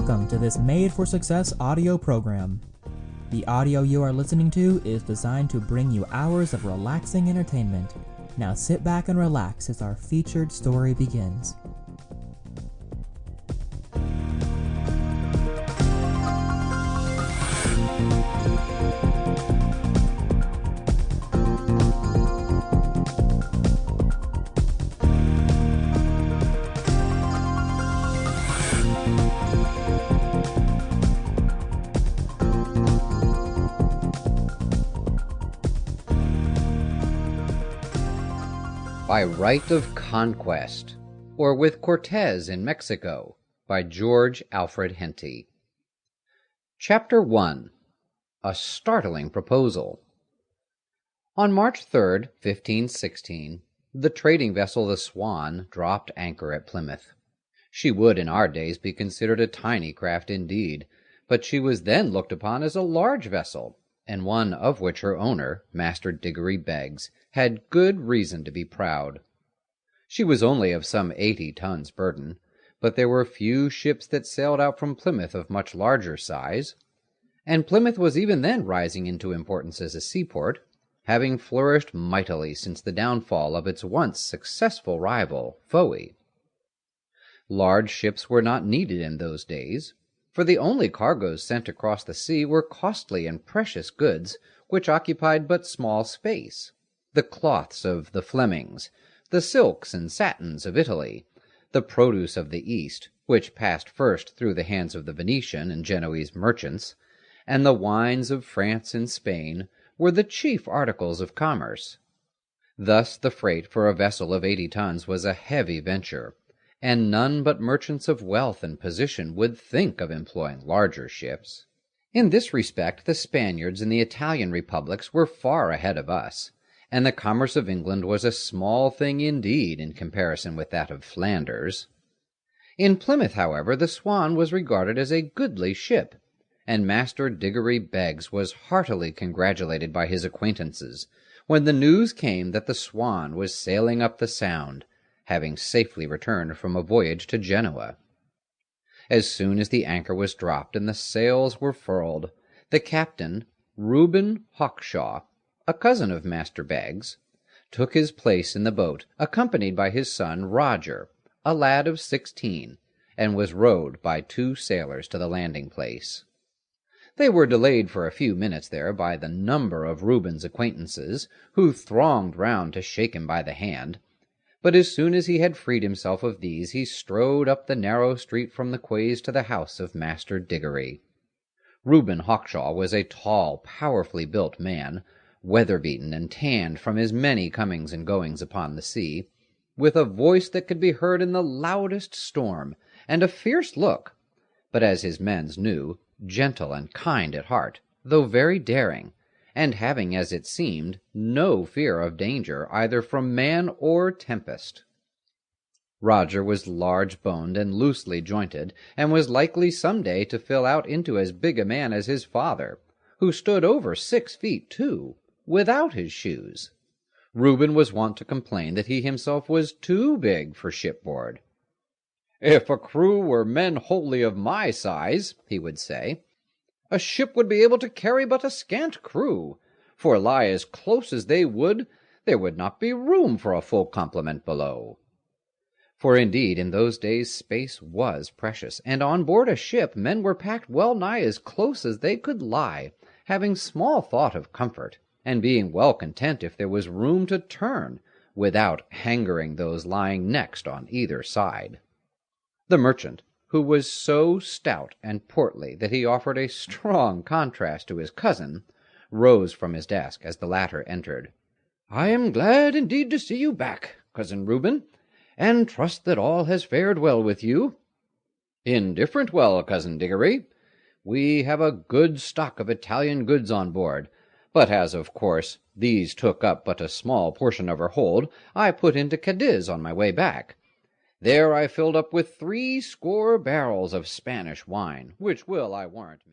Welcome to this Made for Success audio program. The audio you are listening to is designed to bring you hours of relaxing entertainment. Now sit back and relax as our featured story begins. By Right of Conquest, or With Cortez in Mexico, by George Alfred Henty. Chapter 1. A Startling Proposal. On March 3rd, 1516, the trading vessel the Swan dropped anchor at Plymouth. She would in our days be considered a tiny craft indeed, but she was then looked upon as a large vessel, and one of which her owner, Master Diggory Beggs, had good reason to be proud. She was only of some 80 tons burden, but there were few ships that sailed out from Plymouth of much larger size, and Plymouth was even then rising into importance as a seaport, having flourished mightily since the downfall of its once successful rival, Fowey. Large ships were not needed in those days, for the only cargoes sent across the sea were costly and precious goods which occupied but small space. The cloths of the Flemings, the silks and satins of Italy, the produce of the East, which passed first through the hands of the Venetian and Genoese merchants, and the wines of France and Spain, were the chief articles of commerce. Thus the freight for a vessel of 80 tons was a heavy venture, and none but merchants of wealth and position would think of employing larger ships. In this respect the Spaniards and the Italian republics were far ahead of us, and the commerce of England was a small thing indeed in comparison with that of Flanders. In Plymouth, however, the Swan was regarded as a goodly ship, and Master Diggory Beggs was heartily congratulated by his acquaintances when the news came that the Swan was sailing up the Sound, having safely returned from a voyage to Genoa. As soon as the anchor was dropped and the sails were furled, the captain, Reuben Hawkshaw, a cousin of Master Beggs, took his place in the boat, accompanied by his son Roger, a lad of 16, and was rowed by 2 sailors to the landing-place. They were delayed for a few minutes there by the number of Reuben's acquaintances, who thronged round to shake him by the hand, but as soon as he had freed himself of these, he strode up the narrow street from the quays to the house of Master Diggory. Reuben Hawkshaw was a tall, powerfully built man, weather-beaten and tanned from his many comings and goings upon the sea, with a voice that could be heard in the loudest storm, and a fierce look, but as his men knew, gentle and kind at heart, though very daring, and having, as it seemed, no fear of danger either from man or tempest. Roger was large-boned and loosely jointed, and was likely some day to fill out into as big a man as his father, who stood over 6 feet 2, without his shoes. Reuben was wont to complain that he himself was too big for shipboard. "If a crew were men wholly of my size," he would say, "a ship would be able to carry but a scant crew, for lie as close as they would, there would not be room for a full complement below." For indeed in those days space was precious, and on board a ship men were packed well nigh as close as they could lie, having small thought of comfort, and being well content if there was room to turn, without hangering those lying next on either side. The merchant, who was so stout and portly that he offered a strong contrast to his cousin, rose from his desk as the latter entered. "I am glad indeed to see you back, Cousin Reuben, and trust that all has fared well with you." "Indifferent well, Cousin Diggory. We have a good stock of Italian goods on board, but as, of course, these took up but a small portion of our hold, I put into Cadiz on my way back. There I filled up with 80 barrels of Spanish wine, which will, I warrant me,